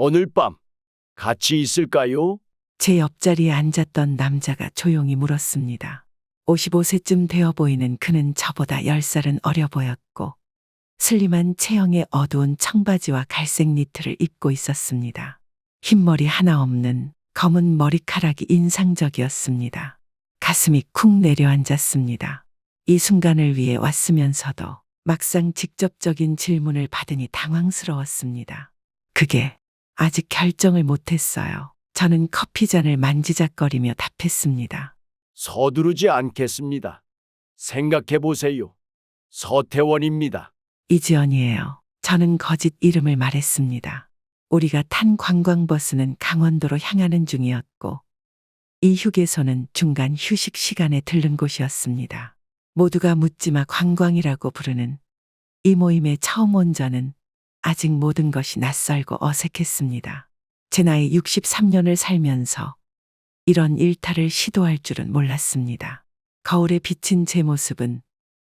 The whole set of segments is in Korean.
오늘 밤 같이 있을까요? 제 옆자리에 앉았던 남자가 조용히 물었습니다. 55세쯤 되어 보이는 그는 저보다 10살은 어려 보였고 슬림한 체형에 어두운 청바지와 갈색 니트를 입고 있었습니다. 흰머리 하나 없는 검은 머리카락이 인상적이었습니다. 가슴이 쿵 내려앉았습니다. 이 순간을 위해 왔으면서도 막상 직접적인 질문을 받으니 당황스러웠습니다. 그게 아직 결정을 못했어요. 저는 커피잔을 만지작거리며 답했습니다. 서두르지 않겠습니다. 생각해 보세요. 서태원입니다. 이지연이에요. 저는 거짓 이름을 말했습니다. 우리가 탄 관광버스는 강원도로 향하는 중이었고 이 휴게소는 중간 휴식 시간에 들른 곳이었습니다. 모두가 묻지마 관광이라고 부르는 이 모임에 처음 온 저는 아직 모든 것이 낯설고 어색했습니다. 제 나이 63년을 살면서 이런 일탈을 시도할 줄은 몰랐습니다. 거울에 비친 제 모습은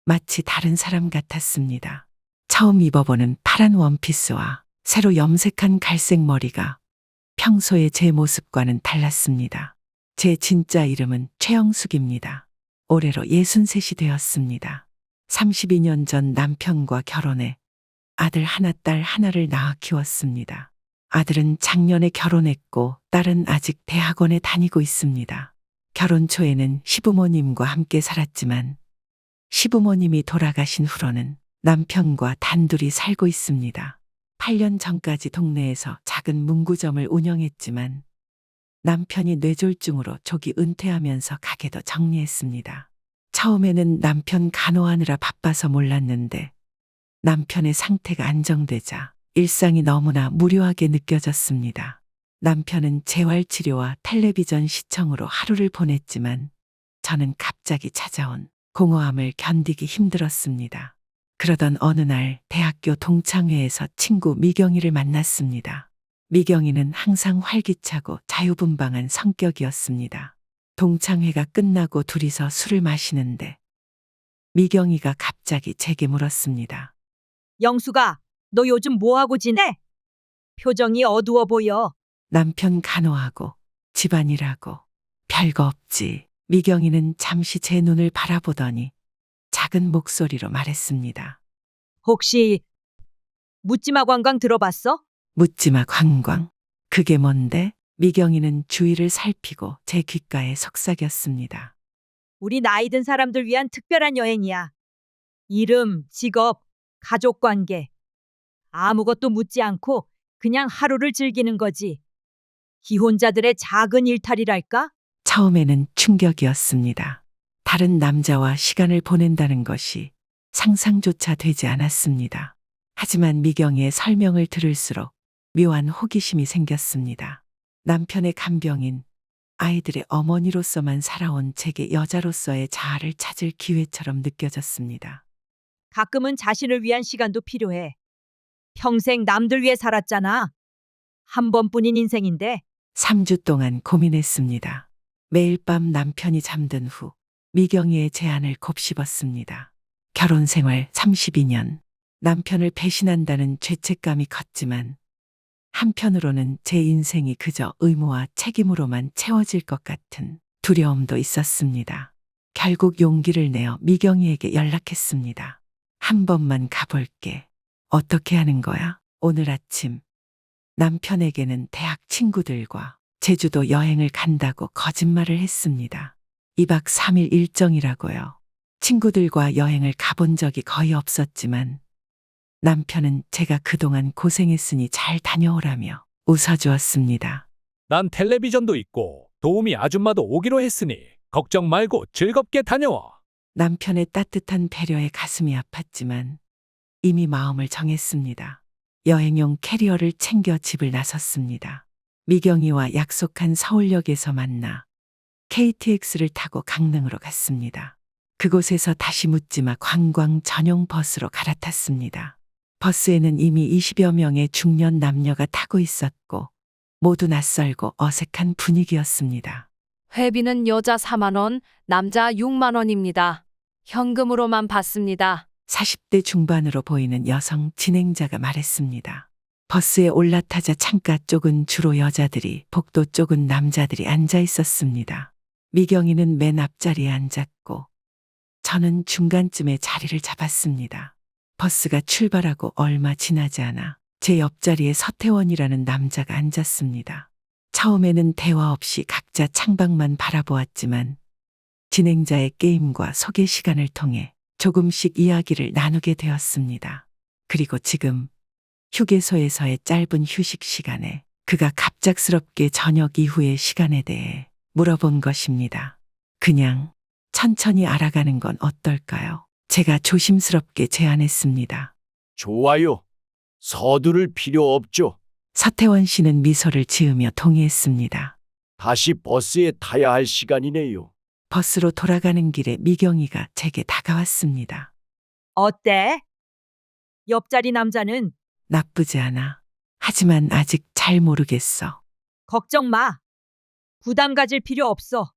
마치 다른 사람 같았습니다. 처음 입어보는 파란 원피스와 새로 염색한 갈색 머리가 평소의 제 모습과는 달랐습니다. 제 진짜 이름은 최영숙입니다. 올해로 63이 되었습니다. 32년 전 남편과 결혼해 아들 하나 딸 하나를 낳아 키웠습니다. 아들은 작년에 결혼했고 딸은 아직 대학원에 다니고 있습니다. 결혼 초에는 시부모님과 함께 살았지만 시부모님이 돌아가신 후로는 남편과 단둘이 살고 있습니다. 8년 전까지 동네에서 작은 문구점을 운영했지만 남편이 뇌졸중으로 조기 은퇴하면서 가게도 정리했습니다. 처음에는 남편 간호하느라 바빠서 몰랐는데 남편의 상태가 안정되자 일상이 너무나 무료하게 느껴졌습니다. 남편은 재활치료와 텔레비전 시청으로 하루를 보냈지만 저는 갑자기 찾아온 공허함을 견디기 힘들었습니다. 그러던 어느 날 대학교 동창회에서 친구 미경이를 만났습니다. 미경이는 항상 활기차고 자유분방한 성격이었습니다. 동창회가 끝나고 둘이서 술을 마시는데 미경이가 갑자기 제게 물었습니다. 영수가, 너 요즘 뭐하고 지내? 표정이 어두워 보여. 남편 간호하고 집안일하고 별거 없지. 미경이는 잠시 제 눈을 바라보더니 작은 목소리로 말했습니다. 혹시 묻지마 관광 들어봤어? 묻지마 관광. 그게 뭔데? 미경이는 주위를 살피고 제 귓가에 속삭였습니다. 우리 나이 든 사람들 위한 특별한 여행이야. 이름, 직업, 가족 관계. 아무것도 묻지 않고 그냥 하루를 즐기는 거지. 기혼자들의 작은 일탈이랄까? 처음에는 충격이었습니다. 다른 남자와 시간을 보낸다는 것이 상상조차 되지 않았습니다. 하지만 미경이의 설명을 들을수록 묘한 호기심이 생겼습니다. 남편의 간병인, 아이들의 어머니로서만 살아온 제게 여자로서의 자아를 찾을 기회처럼 느껴졌습니다. 가끔은 자신을 위한 시간도 필요해. 평생 남들 위해 살았잖아. 한 번뿐인 인생인데. 3주 동안 고민했습니다. 매일 밤 남편이 잠든 후 미경이의 제안을 곱씹었습니다. 결혼 생활 32년, 남편을 배신한다는 죄책감이 컸지만 한편으로는 제 인생이 그저 의무와 책임으로만 채워질 것 같은 두려움도 있었습니다. 결국 용기를 내어 미경이에게 연락했습니다. 한 번만 가볼게. 어떻게 하는 거야? 오늘 아침 남편에게는 대학 친구들과 제주도 여행을 간다고 거짓말을 했습니다. 2박 3일 일정이라고요. 친구들과 여행을 가본 적이 거의 없었지만 남편은 제가 그동안 고생했으니 잘 다녀오라며 웃어주었습니다. 난 텔레비전도 있고 도우미 아줌마도 오기로 했으니 걱정 말고 즐겁게 다녀와. 남편의 따뜻한 배려에 가슴이 아팠지만 이미 마음을 정했습니다. 여행용 캐리어를 챙겨 집을 나섰습니다. 미경이와 약속한 서울역에서 만나 KTX를 타고 강릉으로 갔습니다. 그곳에서 다시 묻지마 관광 전용 버스로 갈아탔습니다. 버스에는 이미 20여 명의 중년 남녀가 타고 있었고 모두 낯설고 어색한 분위기였습니다. 회비는 여자 4만 원, 남자 6만 원입니다. 현금으로만 받습니다. 40대 중반으로 보이는 여성 진행자가 말했습니다. 버스에 올라타자 창가 쪽은 주로 여자들이, 복도 쪽은 남자들이 앉아 있었습니다. 미경이는 맨 앞자리에 앉았고 저는 중간쯤에 자리를 잡았습니다. 버스가 출발하고 얼마 지나지 않아 제 옆자리에 서태원이라는 남자가 앉았습니다. 처음에는 대화 없이 각자 창밖만 바라보았지만 진행자의 게임과 소개 시간을 통해 조금씩 이야기를 나누게 되었습니다. 그리고 지금 휴게소에서의 짧은 휴식 시간에 그가 갑작스럽게 저녁 이후의 시간에 대해 물어본 것입니다. 그냥 천천히 알아가는 건 어떨까요? 제가 조심스럽게 제안했습니다. 좋아요. 서두를 필요 없죠. 서태원 씨는 미소를 지으며 동의했습니다. 다시 버스에 타야 할 시간이네요. 버스로 돌아가는 길에 미경이가 제게 다가왔습니다. 어때? 옆자리 남자는 나쁘지 않아. 하지만 아직 잘 모르겠어. 걱정 마. 부담 가질 필요 없어.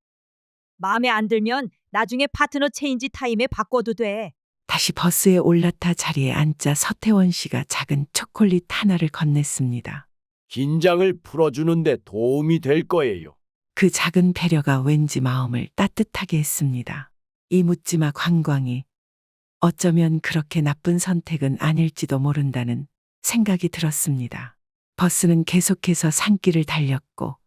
마음에 안 들면 나중에 파트너 체인지 타임에 바꿔도 돼. 다시 버스에 올라타 자리에 앉자 서태원 씨가 작은 초콜릿 하나를 건넸습니다. 긴장을 풀어주는데 도움이 될 거예요. 그 작은 배려가 왠지 마음을 따뜻하게 했습니다. 이 묻지마 관광이 어쩌면 그렇게 나쁜 선택은 아닐지도 모른다는 생각이 들었습니다. 버스는 계속해서 산길을 달렸고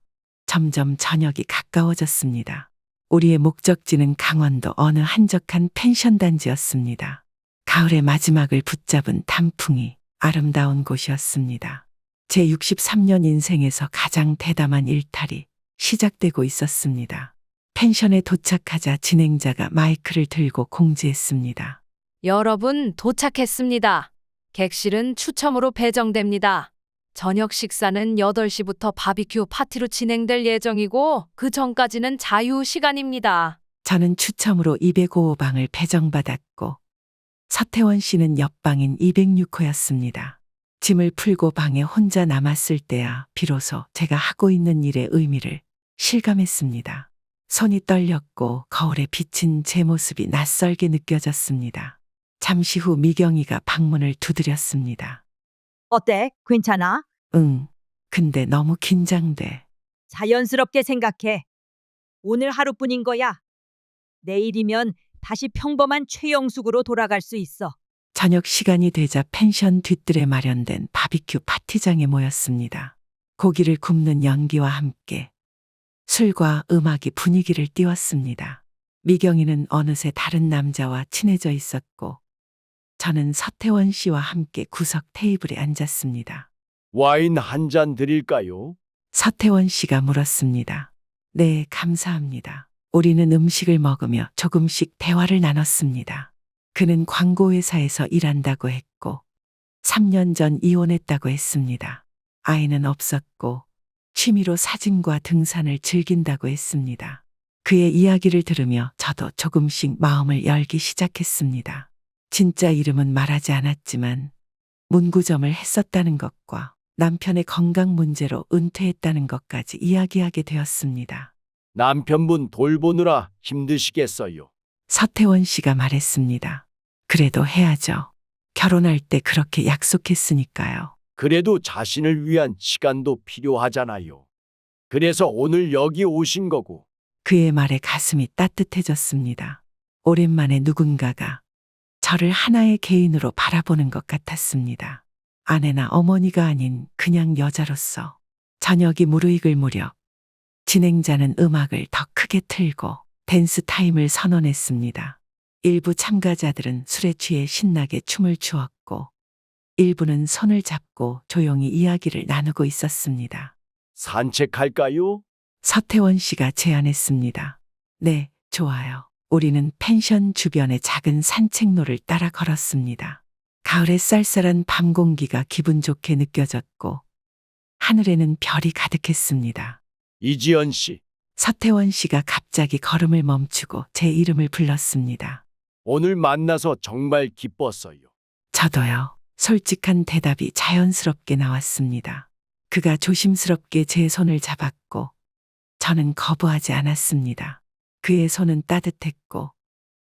점점 저녁이 가까워졌습니다. 우리의 목적지는 강원도 어느 한적한 펜션 단지였습니다. 가을의 마지막을 붙잡은 단풍이 아름다운 곳이었습니다. 제 63년 인생에서 가장 대담한 일탈이 시작되고 있었습니다. 펜션에 도착하자 진행자가 마이크를 들고 공지했습니다. 여러분 도착했습니다. 객실은 추첨으로 배정됩니다. 저녁 식사는 8시부터 바비큐 파티로 진행될 예정이고 그 전까지는 자유 시간입니다. 저는 추첨으로 205방을 배정받았고 서태원 씨는 옆방인 206호였습니다. 짐을 풀고 방에 혼자 남았을 때야 비로소 제가 하고 있는 일의 의미를 실감했습니다. 손이 떨렸고 거울에 비친 제 모습이 낯설게 느껴졌습니다. 잠시 후 미경이가 방문을 두드렸습니다. 어때? 괜찮아? 응, 근데 너무 긴장돼. 자연스럽게 생각해. 오늘 하루뿐인 거야. 내일이면 다시 평범한 최영숙으로 돌아갈 수 있어. 저녁 시간이 되자 펜션 뒤뜰에 마련된 바비큐 파티장에 모였습니다. 고기를 굽는 연기와 함께 술과 음악이 분위기를 띄웠습니다. 미경이는 어느새 다른 남자와 친해져 있었고 저는 서태원 씨와 함께 구석 테이블에 앉았습니다. 와인 한 잔 드릴까요? 서태원 씨가 물었습니다. 네, 감사합니다. 우리는 음식을 먹으며 조금씩 대화를 나눴습니다. 그는 광고회사에서 일한다고 했고 3년 전 이혼했다고 했습니다. 아이는 없었고 취미로 사진과 등산을 즐긴다고 했습니다. 그의 이야기를 들으며 저도 조금씩 마음을 열기 시작했습니다. 진짜 이름은 말하지 않았지만 문구점을 했었다는 것과 남편의 건강 문제로 은퇴했다는 것까지 이야기하게 되었습니다. 남편분 돌보느라 힘드시겠어요. 서태원 씨가 말했습니다. 그래도 해야죠. 결혼할 때 그렇게 약속했으니까요. 그래도 자신을 위한 시간도 필요하잖아요. 그래서 오늘 여기 오신 거고. 그의 말에 가슴이 따뜻해졌습니다. 오랜만에 누군가가 저를 하나의 개인으로 바라보는 것 같았습니다. 아내나 어머니가 아닌 그냥 여자로서. 저녁이 무르익을 무렵 진행자는 음악을 더 크게 틀고 댄스 타임을 선언했습니다. 일부 참가자들은 술에 취해 신나게 춤을 추었고 일부는 손을 잡고 조용히 이야기를 나누고 있었습니다. 산책할까요? 서태원 씨가 제안했습니다. 네, 좋아요. 우리는 펜션 주변의 작은 산책로를 따라 걸었습니다. 가을의 쌀쌀한 밤 공기가 기분 좋게 느껴졌고 하늘에는 별이 가득했습니다. 이지연 씨, 서태원 씨가 갑자기 걸음을 멈추고 제 이름을 불렀습니다. 오늘 만나서 정말 기뻤어요. 저도요. 솔직한 대답이 자연스럽게 나왔습니다. 그가 조심스럽게 제 손을 잡았고 저는 거부하지 않았습니다. 그의 손은 따뜻했고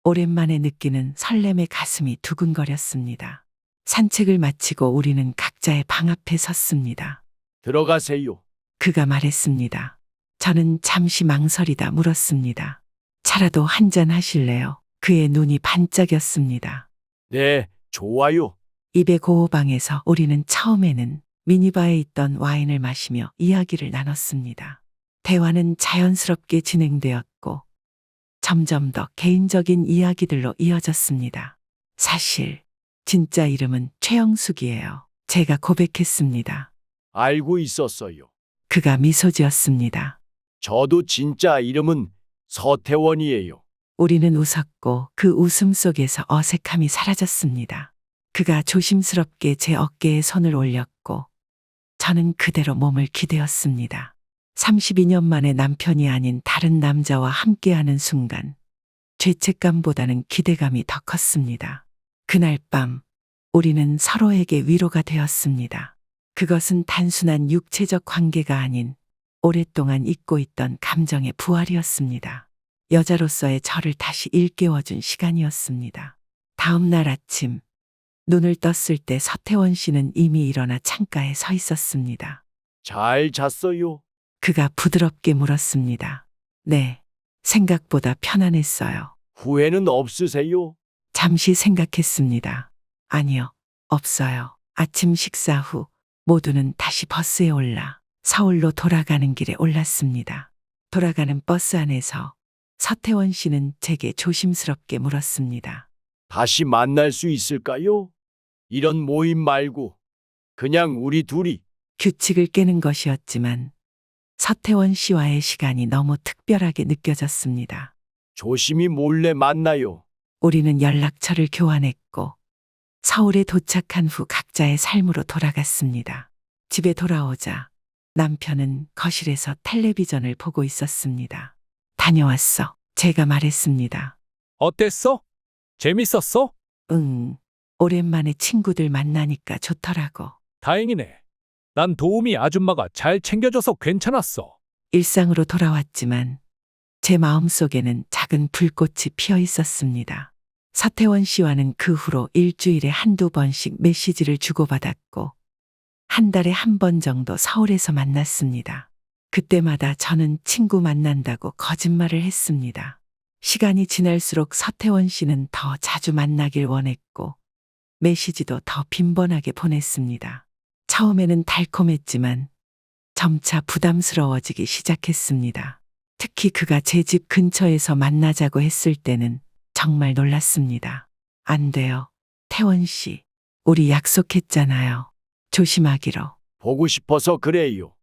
오랜만에 느끼는 설렘의 가슴이 두근거렸습니다. 산책을 마치고 우리는 각자의 방 앞에 섰습니다. 들어가세요. 그가 말했습니다. 저는 잠시 망설이다 물었습니다. 차라도 한잔 하실래요? 그의 눈이 반짝였습니다. 네, 좋아요. 입의 고호방에서 우리는 처음에는 미니바에 있던 와인을 마시며 이야기를 나눴습니다. 대화는 자연스럽게 진행되었고 점점 더 개인적인 이야기들로 이어졌습니다. 사실 진짜 이름은 최영숙이에요. 제가 고백했습니다. 알고 있었어요. 그가 미소 지었습니다. 저도 진짜 이름은 서태원이에요. 우리는 웃었고 그 웃음 속에서 어색함이 사라졌습니다. 그가 조심스럽게 제 어깨에 손을 올렸고 저는 그대로 몸을 기대었습니다. 32년 만에 남편이 아닌 다른 남자와 함께하는 순간 죄책감보다는 기대감이 더 컸습니다. 그날 밤 우리는 서로에게 위로가 되었습니다. 그것은 단순한 육체적 관계가 아닌 오랫동안 잊고 있던 감정의 부활이었습니다. 여자로서의 저를 다시 일깨워준 시간이었습니다. 다음 날 아침 눈을 떴을 때 서태원 씨는 이미 일어나 창가에 서 있었습니다. 잘 잤어요? 그가 부드럽게 물었습니다. 네, 생각보다 편안했어요. 후회는 없으세요? 잠시 생각했습니다. 아니요, 없어요. 아침 식사 후 모두는 다시 버스에 올라 서울로 돌아가는 길에 올랐습니다. 돌아가는 버스 안에서 서태원 씨는 제게 조심스럽게 물었습니다. 다시 만날 수 있을까요? 이런 모임 말고 그냥 우리 둘이. 규칙을 깨는 것이었지만 서태원 씨와의 시간이 너무 특별하게 느껴졌습니다. 조심히 몰래 만나요. 우리는 연락처를 교환했고 서울에 도착한 후 각자의 삶으로 돌아갔습니다. 집에 돌아오자 남편은 거실에서 텔레비전을 보고 있었습니다. 다녀왔어. 제가 말했습니다. 어땠어? 재밌었어? 응. 오랜만에 친구들 만나니까 좋더라고. 다행이네. 난 도우미 아줌마가 잘 챙겨줘서 괜찮았어. 일상으로 돌아왔지만 제 마음속에는 작은 불꽃이 피어 있었습니다. 서태원 씨와는 그 후로 일주일에 한두 번씩 메시지를 주고받았고 한 달에 한 번 정도 서울에서 만났습니다. 그때마다 저는 친구 만난다고 거짓말을 했습니다. 시간이 지날수록 서태원 씨는 더 자주 만나길 원했고 메시지도 더 빈번하게 보냈습니다. 처음에는 달콤했지만 점차 부담스러워지기 시작했습니다. 특히 그가 제 집 근처에서 만나자고 했을 때는 정말 놀랐습니다. 안 돼요. 태원 씨, 우리 약속했잖아요. 조심하기로. 보고 싶어서 그래요.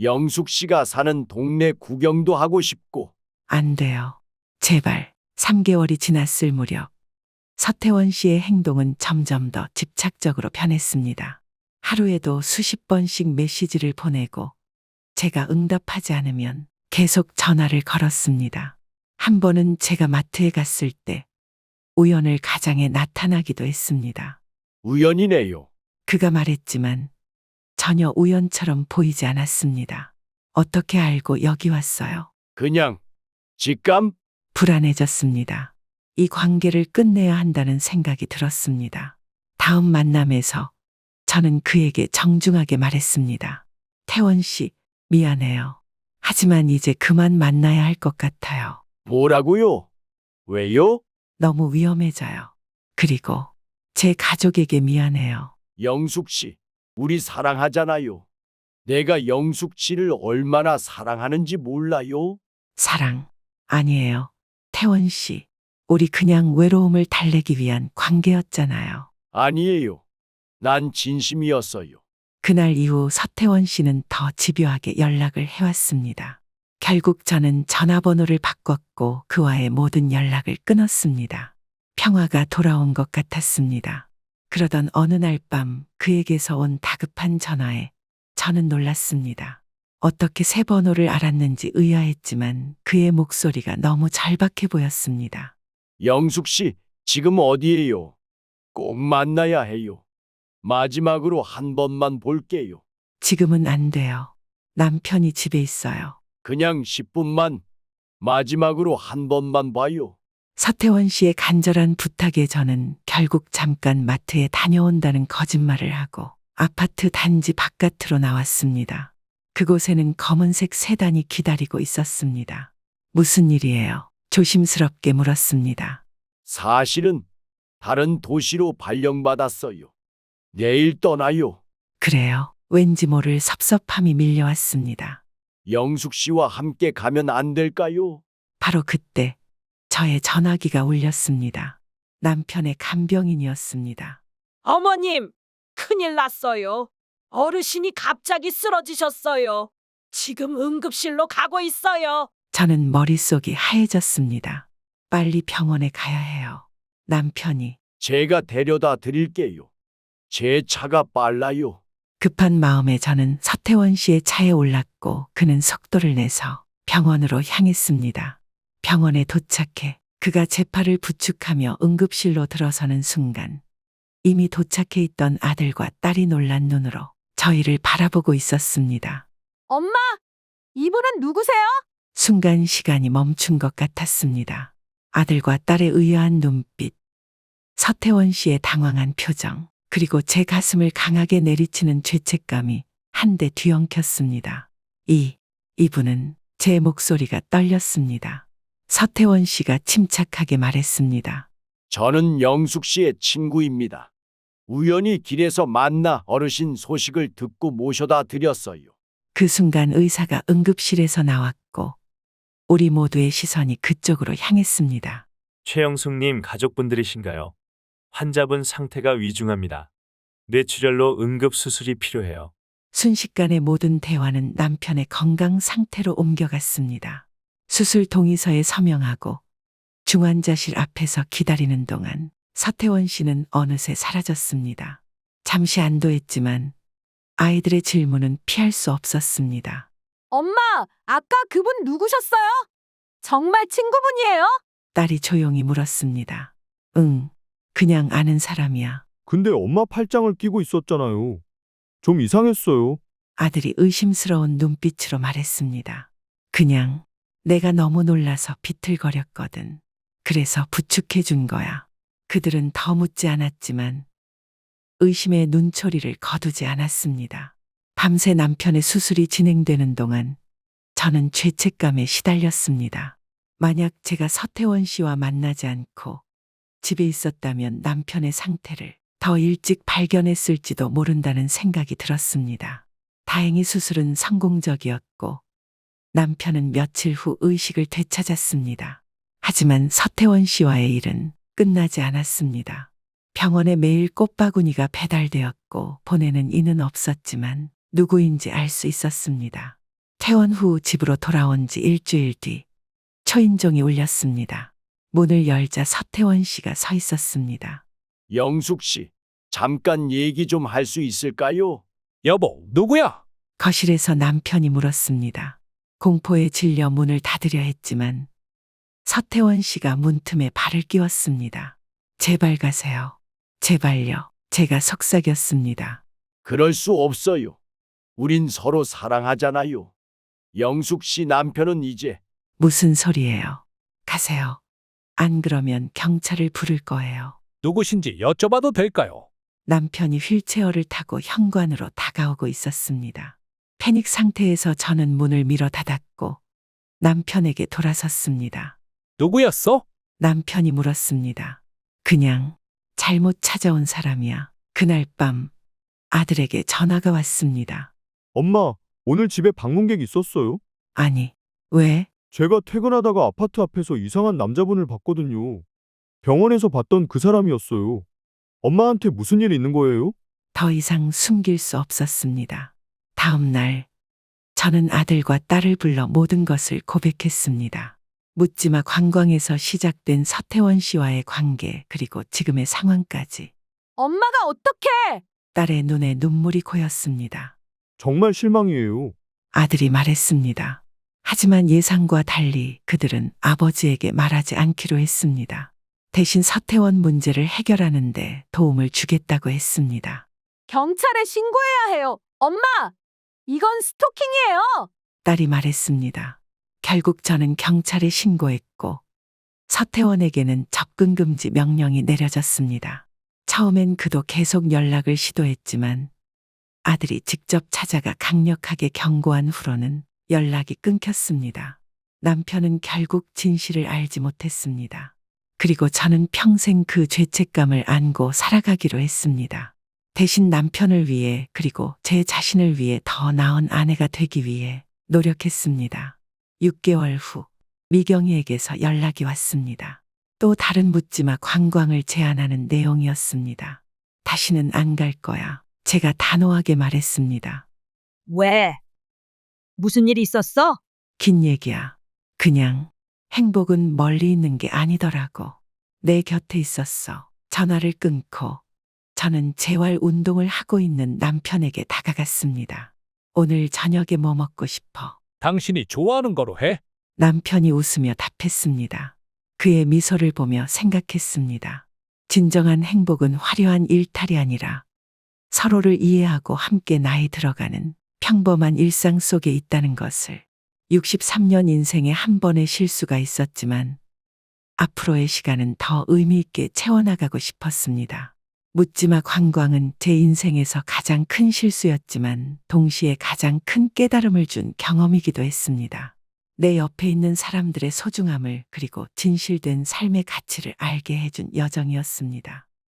영숙 씨가 사는 동네 구경도 하고 싶고. 안 돼요. 제발. 3개월이 지났을 무렵 서태원 씨의 행동은 점점 더 집착적으로 변했습니다. 하루에도 수십 번씩 메시지를 보내고 제가 응답하지 않으면 계속 전화를 걸었습니다. 한 번은 제가 마트에 갔을 때 우연을 가장에 나타나기도 했습니다. 우연이네요. 그가 말했지만 전혀 우연처럼 보이지 않았습니다. 어떻게 알고 여기 왔어요? 그냥 직감? 불안해졌습니다. 이 관계를 끝내야 한다는 생각이 들었습니다. 다음 만남에서 저는 그에게 정중하게 말했습니다. 태원 씨, 미안해요. 하지만 이제 그만 만나야 할 것 같아요. 뭐라고요? 왜요? 너무 위험해져요. 그리고 제 가족에게 미안해요. 영숙 씨, 우리 사랑하잖아요. 내가 영숙 씨를 얼마나 사랑하는지 몰라요? 사랑, 아니에요. 태원 씨, 우리 그냥 외로움을 달래기 위한 관계였잖아요. 아니에요. 난 진심이었어요. 그날 이후 서태원 씨는 더 집요하게 연락을 해왔습니다. 결국 저는 전화번호를 바꿨고 그와의 모든 연락을 끊었습니다. 평화가 돌아온 것 같았습니다. 그러던 어느 날 밤 그에게서 온 다급한 전화에 저는 놀랐습니다. 어떻게 새 번호를 알았는지 의아했지만 그의 목소리가 너무 절박해 보였습니다. 영숙 씨, 지금 어디에요? 꼭 만나야 해요. 마지막으로 한 번만 볼게요. 지금은 안 돼요. 남편이 집에 있어요. 그냥 10분만 마지막으로 한 번만 봐요. 서태원 씨의 간절한 부탁에 저는 결국 잠깐 마트에 다녀온다는 거짓말을 하고 아파트 단지 바깥으로 나왔습니다. 그곳에는 검은색 세단이 기다리고 있었습니다. 무슨 일이에요? 조심스럽게 물었습니다. 사실은 다른 도시로 발령받았어요. 내일 떠나요. 그래요. 왠지 모를 섭섭함이 밀려왔습니다. 영숙 씨와 함께 가면 안 될까요? 바로 그때 저의 전화기가 울렸습니다. 남편의 간병인이었습니다. 어머님, 큰일 났어요. 어르신이 갑자기 쓰러지셨어요. 지금 응급실로 가고 있어요. 저는 머릿속이 하얘졌습니다. 빨리 병원에 가야 해요. 남편이 제가 데려다 드릴게요. 제 차가 빨라요. 급한 마음에 저는 서태원 씨의 차에 올랐고 그는 속도를 내서 병원으로 향했습니다. 병원에 도착해 그가 제 팔을 부축하며 응급실로 들어서는 순간 이미 도착해 있던 아들과 딸이 놀란 눈으로 저희를 바라보고 있었습니다. 엄마, 이분은 누구세요? 순간 시간이 멈춘 것 같았습니다. 아들과 딸의 의아한 눈빛, 서태원 씨의 당황한 표정, 그리고 제 가슴을 강하게 내리치는 죄책감이 한데 뒤엉켰습니다. 이분은 제 목소리가 떨렸습니다. 서태원 씨가 침착하게 말했습니다. 저는 영숙 씨의 친구입니다. 우연히 길에서 만나 어르신 소식을 듣고 모셔다 드렸어요. 그 순간 의사가 응급실에서 나왔고 우리 모두의 시선이 그쪽으로 향했습니다. 최영숙님 가족분들이신가요? 환자분 상태가 위중합니다. 뇌출혈로 응급수술이 필요해요. 순식간에 모든 대화는 남편의 건강 상태로 옮겨갔습니다. 수술 동의서에 서명하고 중환자실 앞에서 기다리는 동안 서태원 씨는 어느새 사라졌습니다. 잠시 안도했지만 아이들의 질문은 피할 수 없었습니다. 엄마, 아까 그분 누구셨어요? 정말 친구분이에요? 딸이 조용히 물었습니다. 응, 그냥 아는 사람이야. 근데 엄마 팔짱을 끼고 있었잖아요. 좀 이상했어요. 아들이 의심스러운 눈빛으로 말했습니다. 그냥 내가 너무 놀라서 비틀거렸거든. 그래서 부축해 준 거야. 그들은 더 묻지 않았지만 의심의 눈초리를 거두지 않았습니다. 밤새 남편의 수술이 진행되는 동안 저는 죄책감에 시달렸습니다. 만약 제가 서태원 씨와 만나지 않고 집에 있었다면 남편의 상태를 더 일찍 발견했을지도 모른다는 생각이 들었습니다. 다행히 수술은 성공적이었고 남편은 며칠 후 의식을 되찾았습니다. 하지만 서태원 씨와의 일은 끝나지 않았습니다. 병원에 매일 꽃바구니가 배달되었고 보내는 이는 없었지만 누구인지 알 수 있었습니다. 퇴원 후 집으로 돌아온 지 일주일 뒤 초인종이 울렸습니다. 문을 열자 서태원 씨가 서 있었습니다. 영숙 씨, 잠깐 얘기 좀 할 수 있을까요? 여보, 누구야? 거실에서 남편이 물었습니다. 공포에 질려 문을 닫으려 했지만 서태원 씨가 문틈에 발을 끼웠습니다. 제발 가세요. 제발요. 제가 속삭였습니다. 그럴 수 없어요. 우린 서로 사랑하잖아요. 영숙 씨 남편은 이제 무슨 소리예요? 가세요. 안 그러면 경찰을 부를 거예요. 누구신지 여쭤봐도 될까요? 남편이 휠체어를 타고 현관으로 다가오고 있었습니다. 패닉 상태에서 저는 문을 밀어 닫았고 남편에게 돌아섰습니다. 누구였어? 남편이 물었습니다. 그냥 잘못 찾아온 사람이야. 그날 밤 아들에게 전화가 왔습니다. 엄마, 오늘 집에 방문객 있었어요? 아니, 왜? 제가 퇴근하다가 아파트 앞에서 이상한 남자분을 봤거든요. 병원에서 봤던 그 사람이었어요. 엄마한테 무슨 일 있는 거예요? 더 이상 숨길 수 없었습니다. 다음 날 저는 아들과 딸을 불러 모든 것을 고백했습니다. 묻지마 관광에서 시작된 서태원 씨와의 관계 그리고 지금의 상황까지. 엄마가 어떡해? 딸의 눈에 눈물이 고였습니다. 정말 실망이에요. 아들이 말했습니다. 하지만 예상과 달리 그들은 아버지에게 말하지 않기로 했습니다. 대신 서태원 문제를 해결하는 데 도움을 주겠다고 했습니다. 경찰에 신고해야 해요. 엄마, 이건 스토킹이에요. 딸이 말했습니다. 결국 저는 경찰에 신고했고 서태원에게는 접근 금지 명령이 내려졌습니다. 처음엔 그도 계속 연락을 시도했지만 아들이 직접 찾아가 강력하게 경고한 후로는 연락이 끊겼습니다. 남편은 결국 진실을 알지 못했습니다. 그리고 저는 평생 그 죄책감을 안고 살아가기로 했습니다. 대신 남편을 위해 그리고 제 자신을 위해 더 나은 아내가 되기 위해 노력했습니다. 6개월 후 미경이에게서 연락이 왔습니다. 또 다른 묻지마 관광을 제안하는 내용이었습니다. 다시는 안 갈 거야. 제가 단호하게 말했습니다. 왜? 무슨 일 있었어? 긴 얘기야. 그냥 행복은 멀리 있는 게 아니더라고. 내 곁에 있었어. 전화를 끊고 저는 재활 운동을 하고 있는 남편에게 다가갔습니다. 오늘 저녁에 뭐 먹고 싶어? 당신이 좋아하는 거로 해. 남편이 웃으며 답했습니다. 그의 미소를 보며 생각했습니다. 진정한 행복은 화려한 일탈이 아니라 서로를 이해하고 함께 나이 들어가는 평범한 일상 속에 있다는 것을. 63년 인생에 한 번의 실수가 있었지만 앞으로의 시간은 더 의미 있게 채워나가고 싶었습니다. 묻지마 관광은 제 인생에서 가장 큰 실수였지만 동시에 가장 큰 깨달음을 준 경험이기도 했습니다. 내 옆에 있는 사람들의 소중함을 그리고 진실된 삶의 가치를 알게 해준 여정이었습니다.